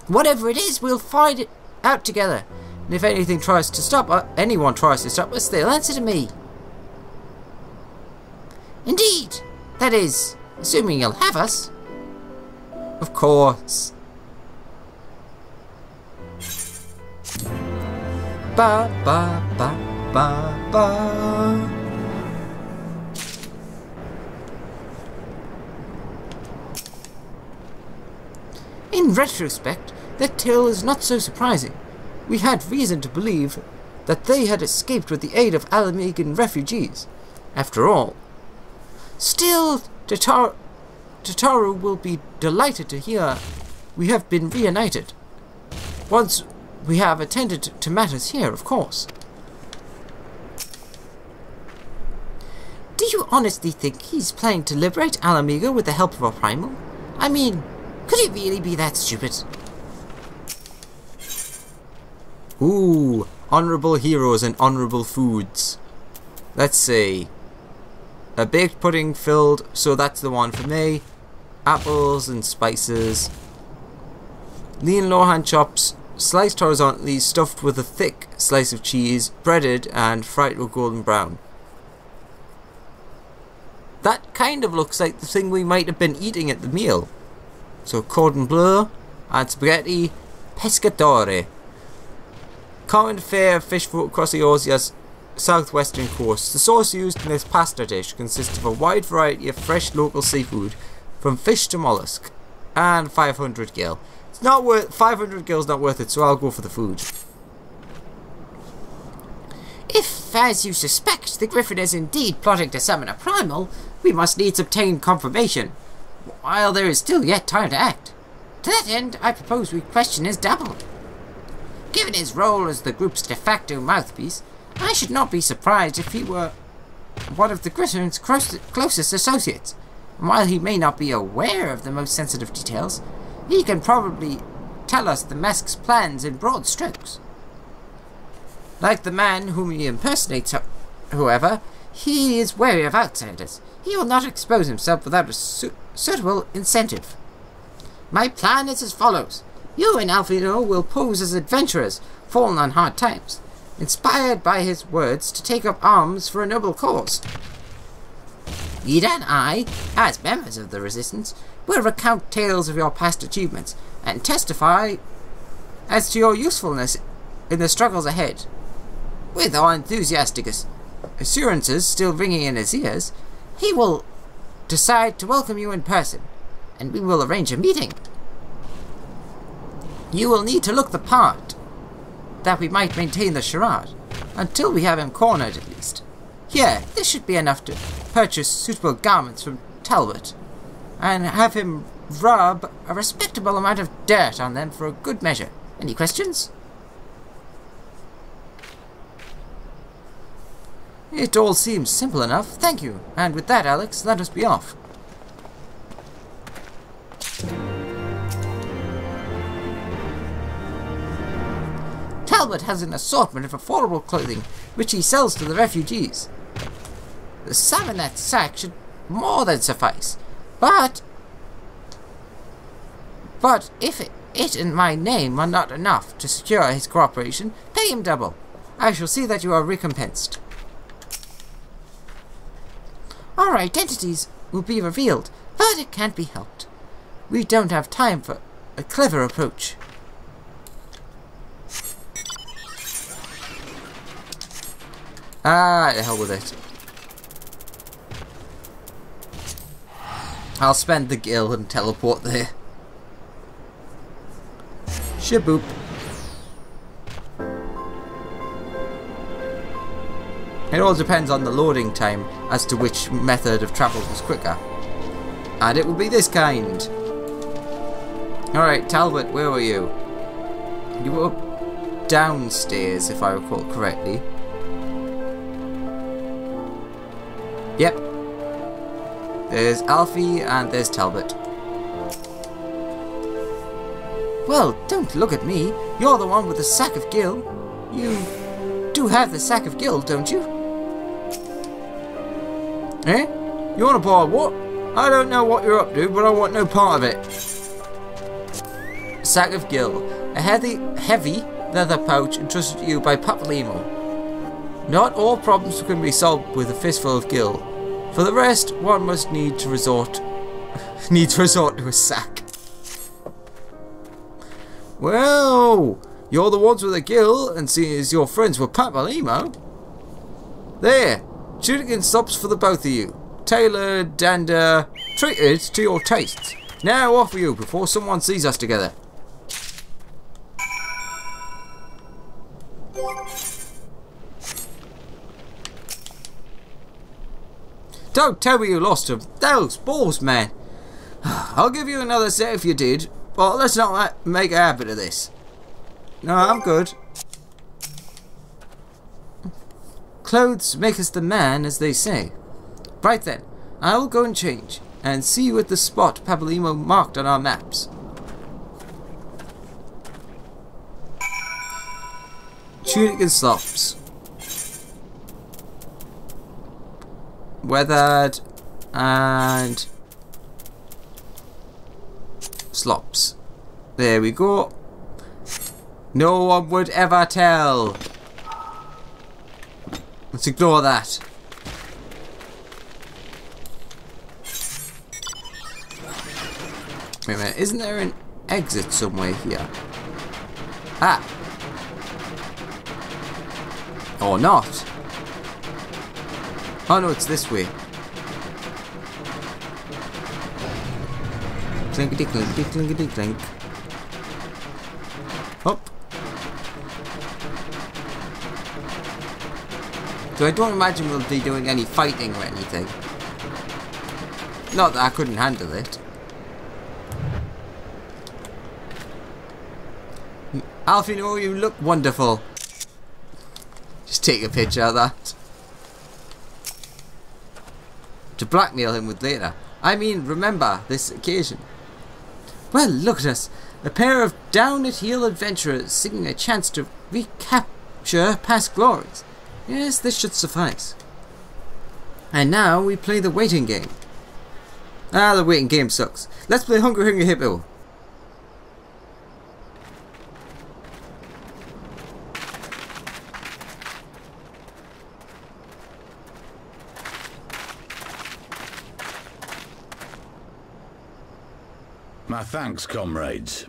Whatever it is, we'll find it out together. And if anyone tries to stop us, they'll answer to me. Indeed. That is, assuming you'll have us. Of course. Ba ba ba ba ba. In retrospect, that tale is not so surprising. We had reason to believe that they had escaped with the aid of Alamegan refugees. After all. Still, Tataru will be delighted to hear we have been reunited. Once we have attended to matters here, of course. Do you honestly think he's planning to liberate Alamega with the help of a primal? I mean, could he really be that stupid? Ooh, honourable heroes and honourable foods. Let's see. A baked pudding filled, so that's the one for me. Apples and spices. Lean Lohan chops, sliced horizontally, stuffed with a thick slice of cheese, breaded and fried to a golden brown. That kind of looks like the thing we might have been eating at the meal. So cordon bleu and spaghetti pescatore. Common fare of fish food across the Asia's southwestern coast. The sauce used in this pasta dish consists of a wide variety of fresh local seafood, from fish to mollusk, and 500 gil. It's not worth 500 gil is not worth it, so I'll go for the food. If, as you suspect, the Griffin is indeed plotting to summon a primal, we must needs obtain confirmation, while there is still yet time to act. To that end, I propose we question his double. Given his role as the group's de facto mouthpiece, I should not be surprised if he were one of the Griffin's closest associates. And while he may not be aware of the most sensitive details, he can probably tell us the mask's plans in broad strokes. Like the man whom he impersonates, however, he is wary of outsiders. He will not expose himself without a suitable incentive. My plan is as follows. You and Alfino will pose as adventurers, fallen on hard times, inspired by his words to take up arms for a noble cause. Ida and I, as members of the Resistance, will recount tales of your past achievements and testify as to your usefulness in the struggles ahead. With our enthusiastic assurances still ringing in his ears, he will decide to welcome you in person, and we will arrange a meeting. You will need to look the part, that we might maintain the charade, until we have him cornered at least. Here, this should be enough to purchase suitable garments from Talbot, and have him rub a respectable amount of dirt on them for a good measure. Any questions? It all seems simple enough, thank you. And with that, Alex, let us be off. Talbot has an assortment of affordable clothing, which he sells to the refugees. The sum in that sack should more than suffice, but if it and my name are not enough to secure his cooperation, pay him double. I shall see that you are recompensed. Our identities will be revealed, but it can't be helped. We don't have time for a clever approach. Ah, the hell with it. I'll spend the gil and teleport there. Shaboop. It all depends on the loading time as to which method of travel was quicker. And it will be this kind. Alright, Talbot, where were you? You were downstairs, if I recall correctly. Yep. There's Alfie and there's Talbot. Well, don't look at me. You're the one with the sack of gil. You do have the sack of gil, don't you? Eh? You want to buy what? I don't know what you're up to, but I want no part of it. sack of gill, a heavy leather pouch entrusted to you by Papalymo. Not all problems can be solved with a fistful of gill. For the rest, one must need to resort to a sack. Well, you're the ones with the gill, and seeing as you're friends with Papalymo. There, chicken stops for the both of you. Tailored and treated to your tastes. Now off you before someone sees us together. Don't tell me you lost them. Those balls, man. I'll give you another set if you did, but let's not make a habit of this. No, I'm good. Clothes make us the man, as they say. Right then, I will go and change, and see you at the spot Papalymo marked on our maps. Tunic and slops. Weathered and slops. There we go. No one would ever tell. Let's ignore that. Wait a minute, isn't there an exit somewhere here? Ah. Or not. Oh no, it's this way. Clinkety clinkety clinkety clink. Up. So I don't imagine we'll be doing any fighting or anything. Not that I couldn't handle it. Alfino, you look wonderful. Just take a picture of that. To blackmail him with later. I mean, remember this occasion. Well, look at us. A pair of down-at-heel adventurers seeking a chance to recapture past glories. Yes, this should suffice. And now we play the waiting game. Ah, the waiting game sucks. Let's play Hungry Hungry Hippo. My thanks, comrades.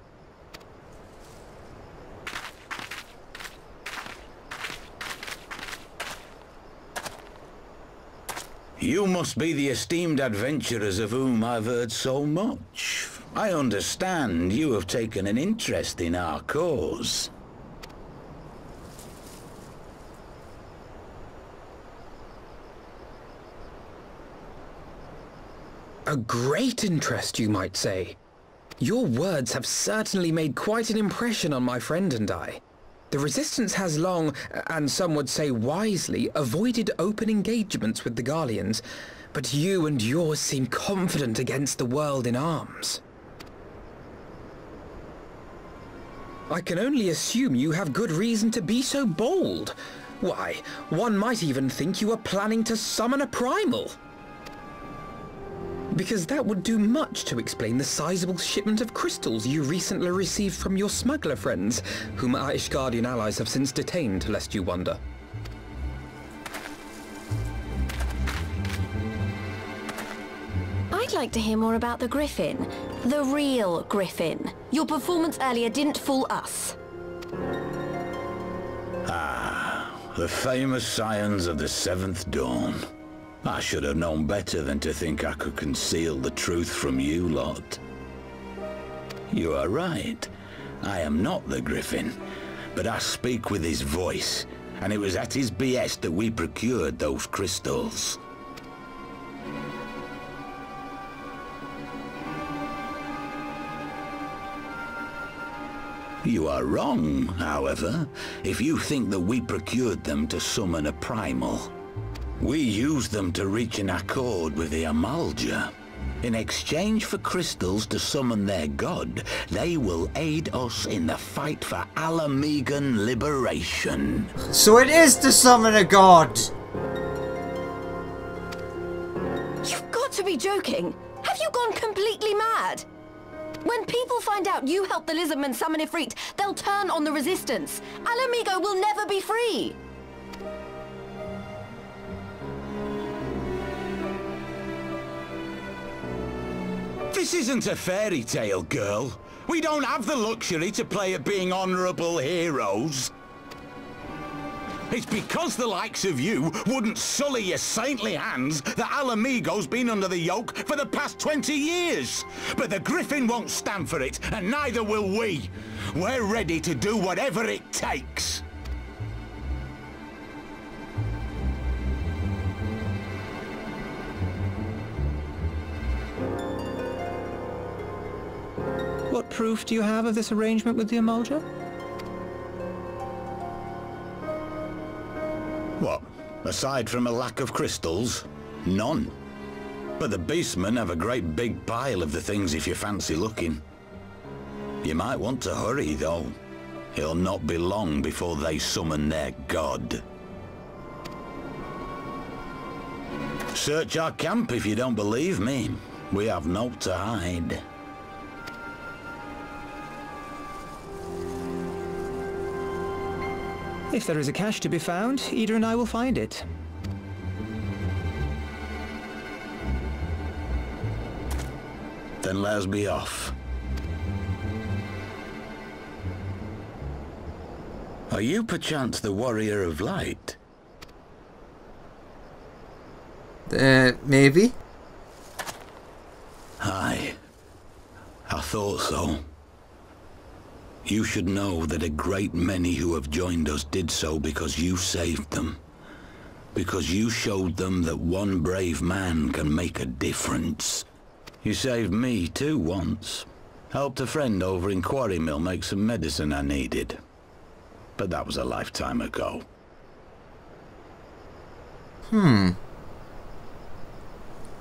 You must be the esteemed adventurers of whom I've heard so much. I understand you have taken an interest in our cause. A great interest, you might say. Your words have certainly made quite an impression on my friend and I. The Resistance has long, and some would say wisely, avoided open engagements with the Garleans, but you and yours seem confident against the world in arms. I can only assume you have good reason to be so bold. Why, one might even think you are planning to summon a primal. Because that would do much to explain the sizable shipment of crystals you recently received from your smuggler friends, whom our Ishgardian allies have since detained, lest you wonder. I'd like to hear more about the Griffin. The real Griffin. Your performance earlier didn't fool us. Ah, the famous scions of the Seventh Dawn. I should have known better than to think I could conceal the truth from you lot. You are right. I am not the Griffin, but I speak with his voice, and it was at his behest that we procured those crystals. You are wrong, however, if you think that we procured them to summon a primal. We used them to reach an accord with the Amalja. In exchange for crystals to summon their god, they will aid us in the fight for Alamegan liberation. So it is to summon a god! You've got to be joking! Have you gone completely mad? When people find out you helped the Lizardmen summon Ifrit, they'll turn on the Resistance. Alamigo will never be free! This isn't a fairy tale, girl. We don't have the luxury to play at being honourable heroes. It's because the likes of you wouldn't sully your saintly hands that Alamigo's been under the yoke for the past 20 years. But the Griffin won't stand for it, and neither will we. We're ready to do whatever it takes. What proof do you have of this arrangement with the Emulger? What? Aside from a lack of crystals? None. But the beastmen have a great big pile of the things if you fancy looking. You might want to hurry, though. It'll not be long before they summon their god. Search our camp if you don't believe me. We have naught to hide. If there is a cache to be found, Ida and I will find it. Then let us be off. Are you perchance the Warrior of Light? Maybe? Aye. I thought so. You should know that a great many who have joined us did so because you saved them. Because you showed them that one brave man can make a difference. You saved me too once. Helped a friend over in Quarry Mill make some medicine I needed. But that was a lifetime ago.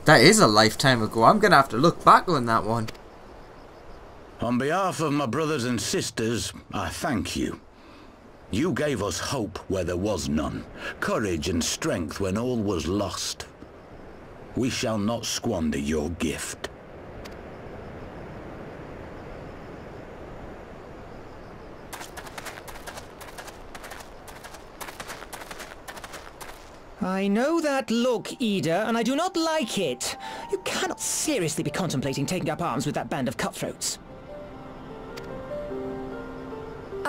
That is a lifetime ago. I'm gonna have to look back on that one. On behalf of my brothers and sisters, I thank you. You gave us hope where there was none, courage and strength when all was lost. We shall not squander your gift. I know that look, Ida, and I do not like it. You cannot seriously be contemplating taking up arms with that band of cutthroats.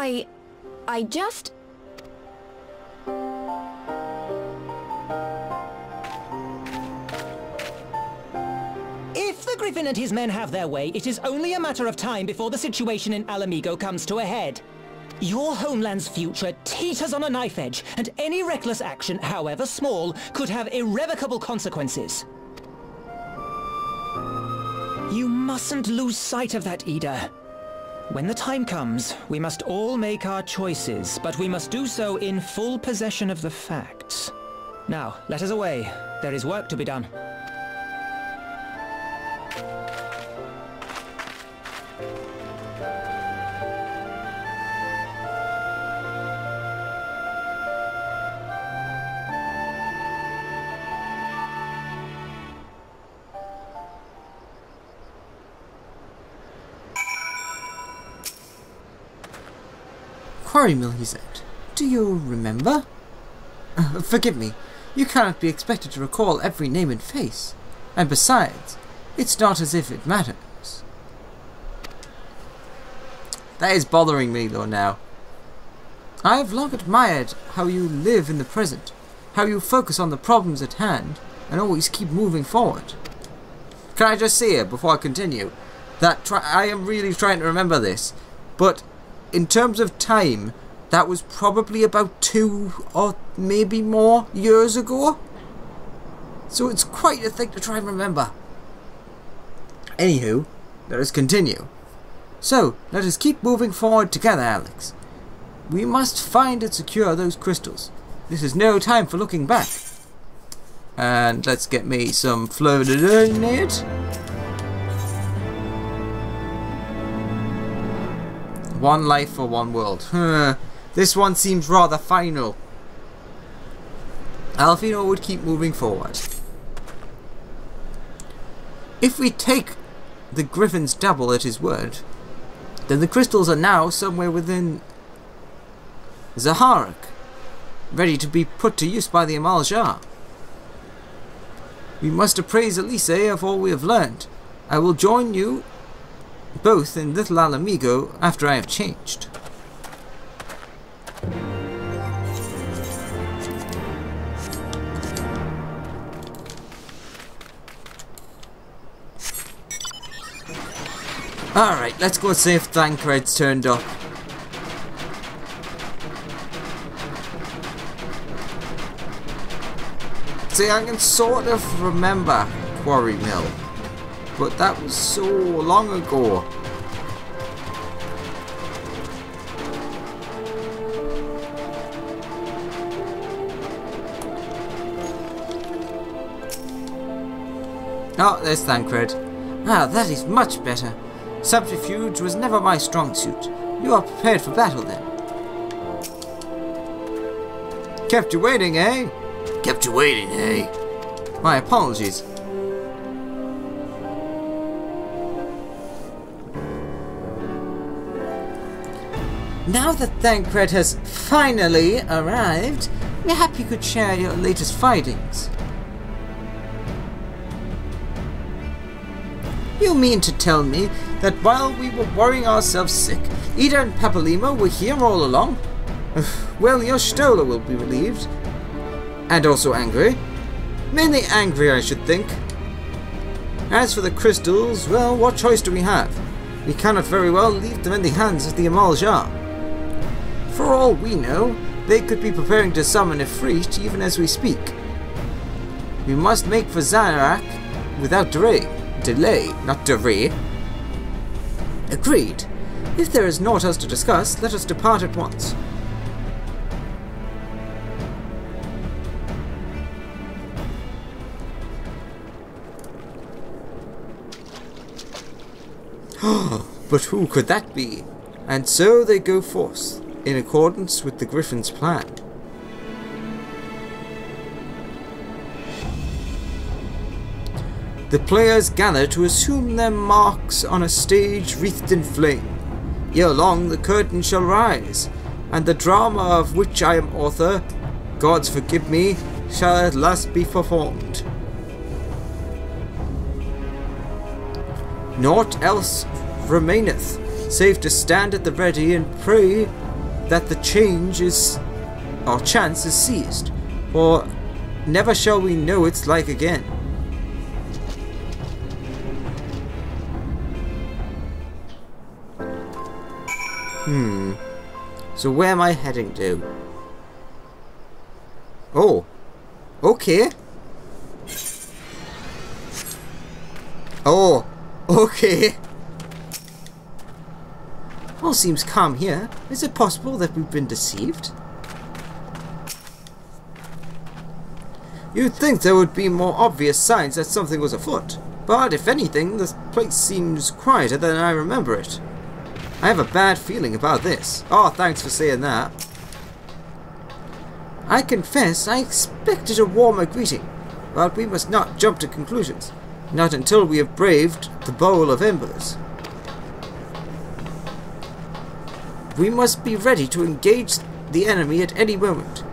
I just... If the Griffin and his men have their way, it is only a matter of time before the situation in Alamigo comes to a head. Your homeland's future teeters on a knife edge, and any reckless action, however small, could have irrevocable consequences. You mustn't lose sight of that, Ida. When the time comes, we must all make our choices, but we must do so in full possession of the facts. Now, let us away. There is work to be done. Quarry Mill, he said. Do you remember? Forgive me. You cannot be expected to recall every name and face. And besides, it's not as if it matters. That is bothering me though now. I have long admired how you live in the present, how you focus on the problems at hand, and always keep moving forward. Can I just say it before I continue, that I am really trying to remember this, but in terms of time, that was probably about 2 or maybe more years ago. So it's quite a thing to try and remember. Anywho, let us continue. So, let us keep moving forward together, Alex. We must find and secure those crystals. This is no time for looking back. And let's get me some fluorinate. One life for one world. This one seems rather final. Alfino would keep moving forward. If we take the Griffin's double at his word, then the crystals are now somewhere within Zaharak, ready to be put to use by the Amal Jah. We must appraise Elise of all we have learned. I will join you both in Little Alamigo after I have changed. Alright, let's go see if Thancred's turned up. See, I can sort of remember Quarry Mill, but that was so long ago. Oh, there's Thancred. Ah, that is much better. Subterfuge was never my strong suit. You are prepared for battle, then. Kept you waiting, eh? Kept you waiting, eh? My apologies. Now that Thancred has finally arrived, perhaps you could share your latest findings. You mean to tell me that while we were worrying ourselves sick, Ida and Papalima were here all along? Well, your Stola will be relieved. And also angry. Mainly angry, I should think. As for the crystals, well, what choice do we have? We cannot very well leave them in the hands of the Amal Jah. For all we know, they could be preparing to summon Ifrit even as we speak. We must make for Zaharak without delay, not delay. Agreed. If there is naught else to discuss, let us depart at once. But who could that be? And so they go forth, in accordance with the Griffin's plan. The players gather to assume their marks on a stage wreathed in flame. Ere long the curtain shall rise, and the drama of which I am author, gods forgive me, shall at last be performed. Naught else remaineth, save to stand at the ready and pray that the chance is seized, for never shall we know its like again. So where am I heading to? Oh, okay. Oh, okay. All seems calm here. Is it possible that we've been deceived? You'd think there would be more obvious signs that something was afoot, but if anything, this place seems quieter than I remember it. I have a bad feeling about this. Oh, thanks for saying that. I confess I expected a warmer greeting, but we must not jump to conclusions. Not until we have braved the Bowl of Embers. We must be ready to engage the enemy at any moment.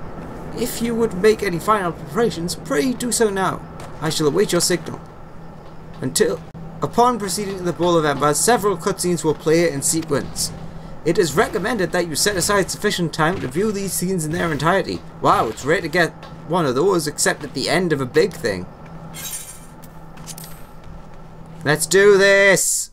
If you would make any final preparations, pray do so now. I shall await your signal. Upon proceeding to the Bowl of Embers, several cutscenes will play in sequence. It is recommended that you set aside sufficient time to view these scenes in their entirety. Wow, it's rare to get one of those except at the end of a big thing. Let's do this!